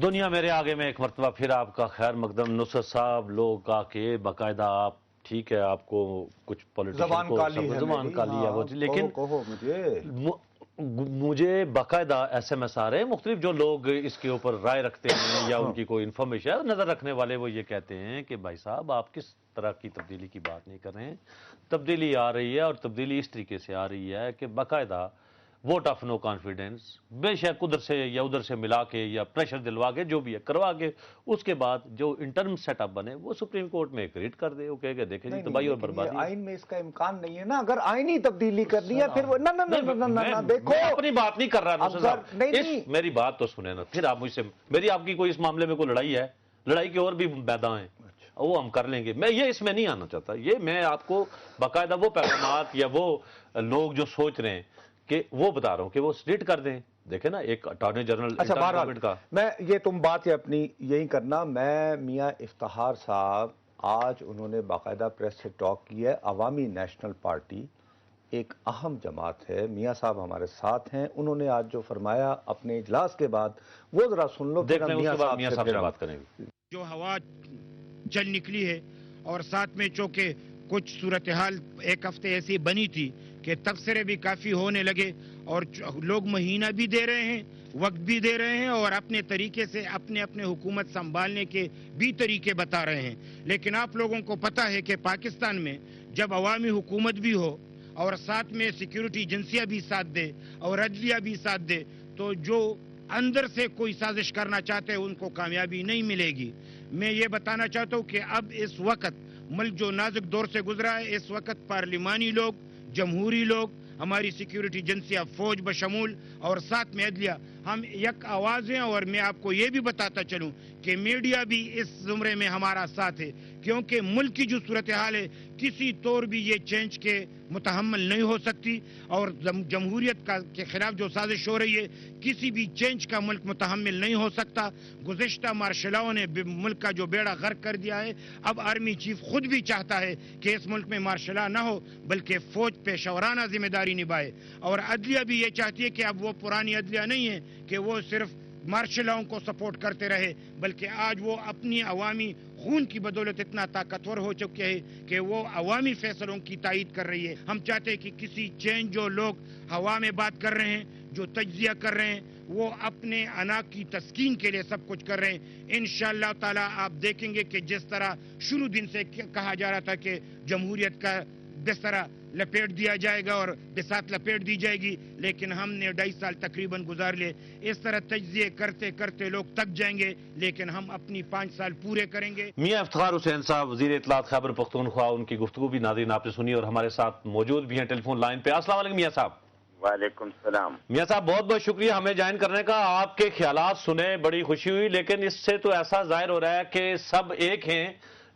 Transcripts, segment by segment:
دنیا میرے آگے میں ایک مرتبہ پھر آپ کا خیر مقدم نصرت صاحب. لوگ آ کے باقاعدہ آپ ٹھیک ہے آپ کو کچھ پولیٹیشین کو زبان کالی ہے وہ، لیکن مجھے باقاعدہ ایس ایم ایس آ رہے ہیں مختلف جو لوگ اس کے اوپر رائے رکھتے ہیں یا ان کی کوئی انفارمیشن نظر رکھنے والے، وہ یہ کہتے ہیں کہ بھائی صاحب آپ کس طرح کی تبدیلی کی بات نہیں کر رہے ہیں. تبدیلی آ رہی ہے اور تبدیلی اس طریقے سے آ رہی ہے کہ باقاعدہ ووٹ آف نو کانفیڈنس بے شک ادھر سے یا ادھر سے ملا کے یا پریشر دلوا کے جو بھی ہے کروا کے اس کے بعد جو انٹرم سیٹ اپ بنے وہ سپریم کورٹ میں ریٹ کر دے. وہ کہے کہ دیکھیں جی تباہی اور بربادی. آئین میں اس کا امکان نہیں ہے نا. اگر آئینی تبدیلی کرنی ہے پھر دیکھو میں اپنی بات نہیں کر رہا. میری بات تو سنیں نا. پھر آپ مجھ سے میری آپ کی کوئی اس معاملے میں کوئی لڑائی ہے؟ لڑائی کے اور بھی میدان ہیں وہ ہم کر لیں گے. میں یہ اس میں نہیں آنا چاہتا. یہ میں آپ کو باقاعدہ وہ پیغامات یا وہ لوگ جو سوچ رہے ہیں کہ وہ بتا رہا ہوں کہ وہ سلیٹ کر دیں. دیکھیں نا ایک اٹارنی جنرل بہرحال کا میں یہ تم بات یہ اپنی یہی کرنا. میں میاں افتخار صاحب آج انہوں نے باقاعدہ پریس سے ٹاک کی ہے. عوامی نیشنل پارٹی ایک اہم جماعت ہے. میاں صاحب ہمارے ساتھ ہیں. انہوں نے آج جو فرمایا اپنے اجلاس کے بعد وہ ذرا سن لو. میاں صاحب سے بات کریں گے. جو ہوا چل نکلی ہے اور ساتھ میں چونکہ کچھ صورتحال ایک ہفتے ایسی بنی تھی کہ تبصرے بھی کافی ہونے لگے اور لوگ مہینہ بھی دے رہے ہیں وقت بھی دے رہے ہیں اور اپنے طریقے سے اپنے حکومت سنبھالنے کے بھی طریقے بتا رہے ہیں. لیکن آپ لوگوں کو پتہ ہے کہ پاکستان میں جب عوامی حکومت بھی ہو اور ساتھ میں سیکیورٹی ایجنسیاں بھی ساتھ دے اور عدلیہ بھی ساتھ دے تو جو اندر سے کوئی سازش کرنا چاہتے ہیں ان کو کامیابی نہیں ملے گی. میں یہ بتانا چاہتا ہوں کہ اب اس وقت ملک جو نازک دور سے گزرا ہے اس وقت پارلیمانی لوگ جمہوری لوگ ہماری سیکیورٹی ایجنسیاں فوج بشمول اور ساتھ میں عدلیہ ہم یک آواز ہیں. اور میں آپ کو یہ بھی بتاتا چلوں کہ میڈیا بھی اس زمرے میں ہمارا ساتھ ہے کیونکہ ملک کی جو صورتحال ہے کسی طور بھی یہ چینج کے متحمل نہیں ہو سکتی اور جمہوریت کے خلاف جو سازش ہو رہی ہے کسی بھی چینج کا ملک متحمل نہیں ہو سکتا. گزشتہ مارشلاؤں نے ملک کا جو بیڑا غرق کر دیا ہے. اب آرمی چیف خود بھی چاہتا ہے کہ اس ملک میں مارشلا نہ ہو بلکہ فوج پیشورانہ ذمہ داری نبھائے اور عدلیہ بھی یہ چاہتی ہے کہ اب وہ پرانی عدلیہ نہیں ہے کہ وہ صرف مارشلاؤں کو سپورٹ کرتے رہے بلکہ آج وہ اپنی عوامی خون کی بدولت اتنا طاقتور ہو چکے ہیں کہ وہ عوامی فیصلوں کی تائید کر رہی ہے. ہم چاہتے ہیں کہ کسی چینج جو لوگ ہوا میں بات کر رہے ہیں جو تجزیہ کر رہے ہیں وہ اپنے انا کی تسکین کے لیے سب کچھ کر رہے ہیں. انشاءاللہ تعالی آپ دیکھیں گے کہ جس طرح شروع دن سے کہا جا رہا تھا کہ جمہوریت کا بسترا لپیٹ دیا جائے گا اور بساط لپیٹ دی جائے گی لیکن ہم نے 2.5 سال تقریباً گزار لیے. اس طرح تجزیے کرتے کرتے لوگ تک جائیں گے لیکن ہم اپنی 5 سال پورے کریں گے. میاں افتخار حسین صاحب وزیر اطلاعات خیبر پختونخوا، ان کی گفتگو بھی ناظرین آپ نے سنی اور ہمارے ساتھ موجود بھی ہیں ٹیلی فون لائن پہ. السلام علیکم میاں صاحب. وعلیکم السلام. میاں صاحب بہت بہت شکریہ ہمیں جوائن کرنے کا. آپ کے خیالات سنے بڑی خوشی ہوئی لیکن اس سے تو ایسا ظاہر ہو رہا ہے کہ سب ایک ہیں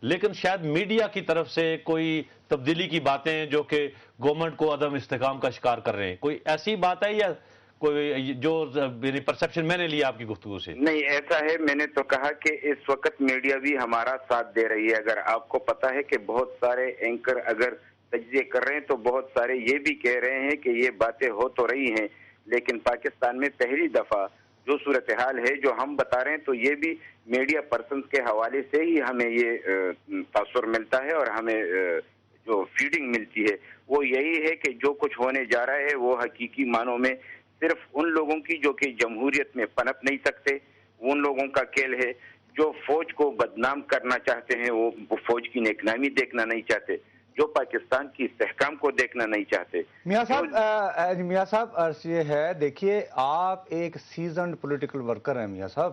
لیکن شاید میڈیا کی طرف سے کوئی تبدیلی کی باتیں جو کہ گورنمنٹ کو عدم استحکام کا شکار کر رہے ہیں. کوئی ایسی بات ہے یا کوئی جو میری پرسپشن میں نے لی آپ کی گفتگو سے؟ نہیں ایسا ہے. میں نے تو کہا کہ اس وقت میڈیا بھی ہمارا ساتھ دے رہی ہے. اگر آپ کو پتا ہے کہ بہت سارے اینکر اگر تجزیے کر رہے ہیں تو بہت سارے یہ بھی کہہ رہے ہیں کہ یہ باتیں ہو تو رہی ہیں لیکن پاکستان میں پہلی دفعہ جو صورتحال ہے جو ہم بتا رہے ہیں تو یہ بھی میڈیا پرسنز کے حوالے سے ہی ہمیں یہ تاثر ملتا ہے اور ہمیں جو فیڈنگ ملتی ہے وہ یہی ہے کہ جو کچھ ہونے جا رہا ہے وہ حقیقی معنوں میں صرف ان لوگوں کی جو کہ جمہوریت میں پنپ نہیں سکتے ان لوگوں کا کھیل ہے. جو فوج کو بدنام کرنا چاہتے ہیں وہ فوج کی نیکنامی دیکھنا نہیں چاہتے جو پاکستان کی استحکام کو دیکھنا نہیں چاہتے. میاں صاحب عرض یہ ہے دیکھیے آپ ایک سیزنڈ پولیٹیکل ورکر ہیں میاں صاحب.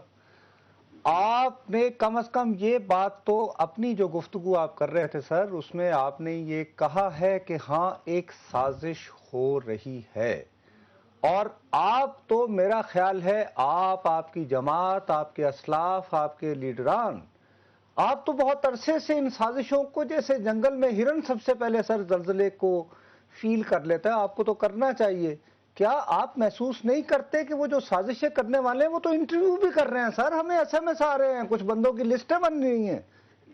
آپ نے کم از کم یہ بات تو اپنی جو گفتگو آپ کر رہے تھے سر اس میں آپ نے یہ کہا ہے کہ ہاں ایک سازش ہو رہی ہے اور آپ تو میرا خیال ہے آپ کی جماعت آپ کے اسلاف آپ کے لیڈران آپ تو بہت عرصے سے ان سازشوں کو جیسے جنگل میں ہرن سب سے پہلے سر زلزلے کو فیل کر لیتا ہے. آپ کو تو کرنا چاہیے. کیا آپ محسوس نہیں کرتے کہ وہ جو سازشیں کرنے والے ہیں وہ تو انٹرویو بھی کر رہے ہیں سر؟ ہمیں ایس ایم ایس آ رہے ہیں کچھ بندوں کی لسٹیں بن رہی ہیں.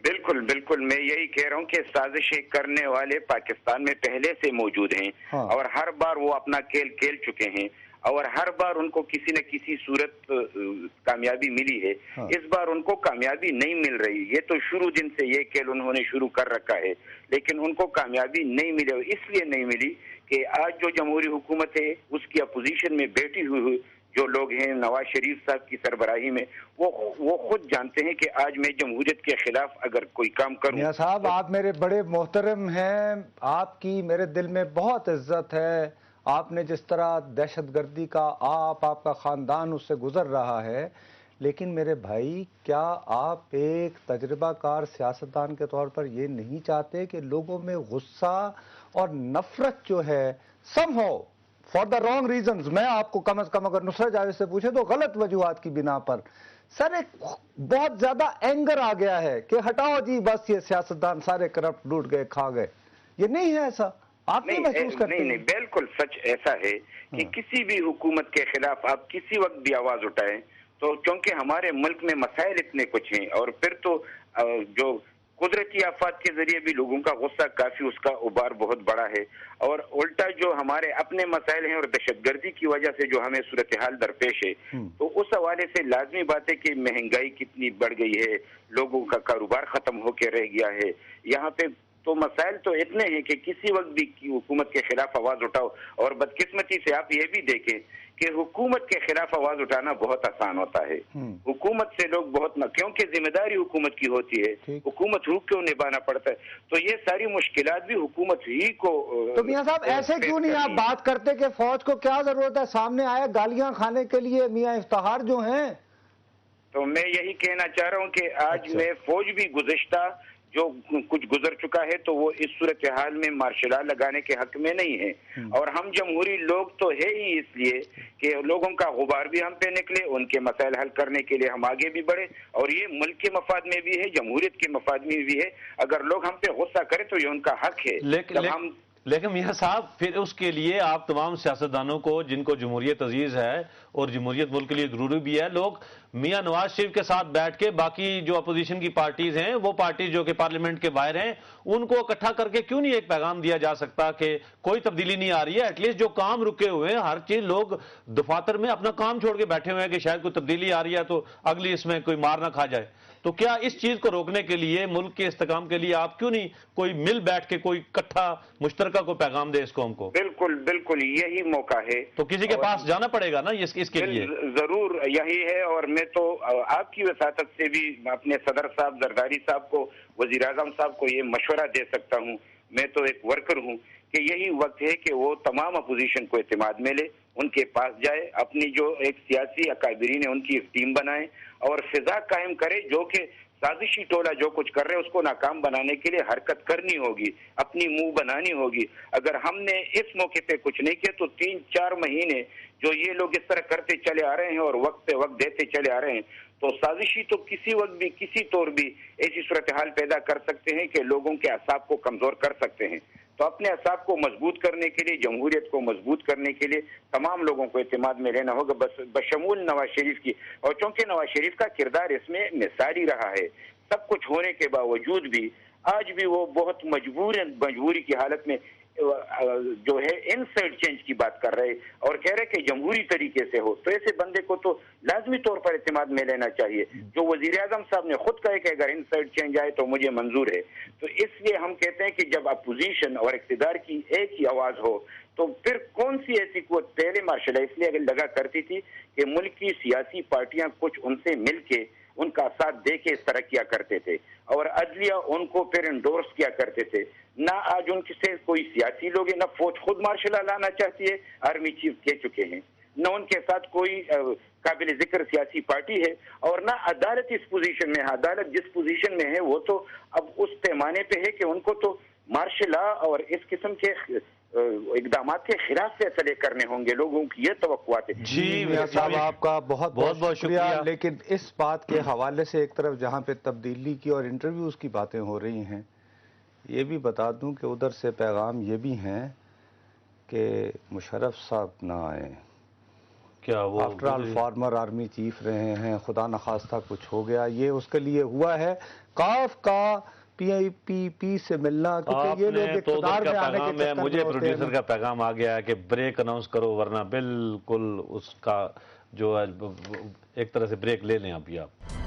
بالکل بالکل میں یہی کہہ رہا ہوں کہ سازشیں کرنے والے پاکستان میں پہلے سے موجود ہیں اور ہر بار وہ اپنا کھیل کھیل چکے ہیں. اور हर बार उनको किसी न किसी सूरत कामयाबी मिली है। इस बार उनको कामयाबी नहीं मिल रही। ये तो शुरू दिन से ये खेल उन्होंने शुरू कर रखा है, लेकिन उनको कामयाबी नहीं मिली। इसलिए नहीं मिली कि आज जो जमहूरी हुकूमत है उसकी अपोजिशन में बैठी हुई जो लोग हैं नवाज शरीफ साहब की सरबराही में, वो खुद जानते हैं कि आज मैं जमहूरियत के खिलाफ अगर कोई काम करूं। मियां साहब, आप मेरे बड़े मोहतरम हैं, आपकी मेरे दिल में बहुत इज्जत है। आपने जिस तरह दहशतगर्दी का आपका ख़ानदान उससे गुजर रहा है, लेकिन मेरे भाई, क्या आप एक तजर्बाकार सियासतदान के तौर पर ये नहीं चाहते कि लोगों में गुस्सा और नफरत जो है somehow for the wrong reasons, मैं आपको कम से कम अगर नुसरत जावेद से पूछे तो गलत वजूहात की बिना पर, सर एक बहुत ज्यादा एंगर आ गया है कि हटाओ जी बस ये सियासतदान सारे करप्ट लूट गए खा गए, ये नहीं है ऐसा? आप नहीं महसूस करते? नहीं, बिल्कुल सच ऐसा है कि किसी भी हुकूमत के खिलाफ आप किसी वक्त भी आवाज उठाएं तो क्योंकि हमारे मुल्क में मसाइल इतने कुछ हैं, और फिर तो जो कुदरती आफात के जरिए भी लोगों का गुस्सा काफी, उसका उबार बहुत बड़ा है, और उल्टा जो हमारे अपने मसाइल हैं और दहशतगर्दी की वजह से जो हमें सूरत हाल दरपेश है, तो उस हवाले से लाजमी बात है कि महंगाई कितनी बढ़ गई है, लोगों का कारोबार खत्म होके रह गया है। यहाँ पे तो मसाइल तो इतने हैं कि किसी वक्त भी हुकूमत के खिलाफ आवाज उठाओ, और बदकिस्मती से आप ये भी देखें कि हुकूमत के खिलाफ आवाज उठाना बहुत आसान होता है। हुकूमत से लोग बहुत क्योंकि जिम्मेदारी हुकूमत की होती है, हुकूमत हुकूक क्यों निभाना पड़ता है, तो ये सारी मुश्किलात भी हुकूमत ही को। तो मियां साहब, ऐसे क्यों नहीं आप बात करते कि फौज को क्या जरूरत है सामने आए गालियां खाने के लिए? मियां इफ्तिखार जो हैं, तो मैं यही कहना चाह रहा हूं कि आज में फौज भी गुज़िश्ता जो कुछ गुजर चुका है तो वो इस सूरत हाल में मार्शल लॉ लगाने के हक में नहीं है, और हम जमहूरी लोग तो है ही इसलिए कि लोगों का गुबार भी हम पे निकले, उनके मसाइल हल करने के लिए हम आगे भी बढ़े, और ये मुल्क के मफाद में भी है, जमहूरियत के मफाद में भी है। अगर लोग हम पे गुस्सा करें तो ये उनका हक है। लेकिन मियां साहब, फिर उसके लिए आप तमाम सियासतदानों को जिनको जमहूरियत अजीज है और जमहूरियत मुल्क के लिए जरूरी भी है, लोग मियां नवाज शरीफ के साथ बैठ के बाकी जो अपोजिशन की पार्टीज हैं, वो पार्टीज जो कि पार्लियामेंट के बाहर हैं, उनको इकट्ठा करके क्यों नहीं एक पैगाम दिया जा सकता कि कोई तब्दीली नहीं आ रही है? एटलीस्ट जो काम रुके हुए हैं, हर चीज लोग दफातर में अपना काम छोड़ के बैठे हुए हैं कि शायद कोई तब्दीली आ रही है तो अगली इसमें कोई मार ना खा जाए। तो क्या इस चीज को रोकने के लिए, मुल्क के इस्तेकाम के लिए आप क्यों नहीं कोई मिल बैठ के कोई इकट्ठा मुश्तरका को पैगाम दे इस कौम को? बिल्कुल बिल्कुल यही मौका है। तो किसी के पास जाना पड़ेगा ना इसके लिए। जरूर यही है, और मैं तो आपकी वसातत से भी अपने सदर साहब जरदारी साहब को, वजीर आजम साहब को ये मशवरा दे सकता हूँ, मैं तो एक वर्कर हूँ, कि यही वक्त है कि वो तमाम अपोजिशन को एतमाद में ले, उनके पास जाए, अपनी जो एक सियासी अकाबिरीन है उनकी एक टीम बनाए और फिजा कायम करे, जो कि साजिशी टोला जो कुछ कर रहे हैं उसको नाकाम बनाने के लिए हरकत करनी होगी, अपनी मुंह बनानी होगी। अगर हमने इस मौके पे कुछ नहीं किया तो 3-4 महीने जो ये लोग इस तरह करते चले आ रहे हैं और वक्त पे वक्त देते चले आ रहे हैं, तो साजिशी तो किसी वक्त भी किसी तौर भी ऐसी सूरत हाल पैदा कर सकते हैं कि लोगों के असाब को कमजोर कर सकते हैं। तो अपने असाब को मजबूत करने के लिए, जमहूरियत को मजबूत करने के लिए तमाम लोगों को एतमाद में रहना होगा, बशमूल नवाज शरीफ की। और चूंकि नवाज शरीफ का किरदार इसमें मिसाली रहा है, सब कुछ होने के बावजूद भी आज भी वो बहुत मजबूरी की हालत में जो है इनसाइड चेंज की बात कर रहे और कह रहे कि जमहूरी तरीके से हो, तो ऐसे बंदे को तो लाजमी तौर पर एतमाद में लेना चाहिए। जो वजीर आजम साहब ने खुद कहा कि अगर इनसाइड चेंज आए तो मुझे मंजूर है। तो इसलिए हम कहते हैं कि जब अपोजिशन और इक़्तिदार की एक ही आवाज हो तो फिर कौन सी ऐसी कुव्वत, पहले मार्शल लॉ इसलिए लगा करती थी कि मुल्क की सियासी पार्टियां कुछ उनसे मिलके उनका साथ दे के इस तरह किया करते थे और अदलिया उनको फिर इंडोर्स किया करते थे। ना आज उनसे कोई सियासी लोग है, ना फौज खुद मार्शल लॉ लाना चाहती है, आर्मी चीफ कह चुके हैं, न उनके साथ कोई काबिल जिक्र सियासी पार्टी है, और ना अदालत इस पोजीशन में है। अदालत जिस पोजीशन में है वो तो अब उस पैमाने पे है कि उनको तो मार्शल लॉ और इस किस्म के इकदामात के खिलाफ फैसले करने होंगे। लोगों की ये तवक्कुआत है। जी मियां साहब, आपका बहुत बहुत शुक्रिया। लेकिन इस बात के हवाले से एक तरफ जहां पे तब्दीली की और इंटरव्यूज की बातें हो रही हैं, ये भी बता दूं कि उधर से पैगाम ये भी हैं कि मुशर्रफ साहब ना आए। क्या वो after all farmer army chief रहे हैं, खुदा न खास्ता कुछ हो गया, ये उसके लिए हुआ है। काफ का PIPP से मिलना, क्योंकि ये लोग आपने तो इक़्तिदार का में आने पैगाम के है, चक्कर मुझे में होते हैं प्रोड्यूसर का पैगाम आ गया है कि ब्रेक अनाउंस करो, वरना बिल्कुल उसका जो है एक तरह से ब्रेक ले लें अभी आप।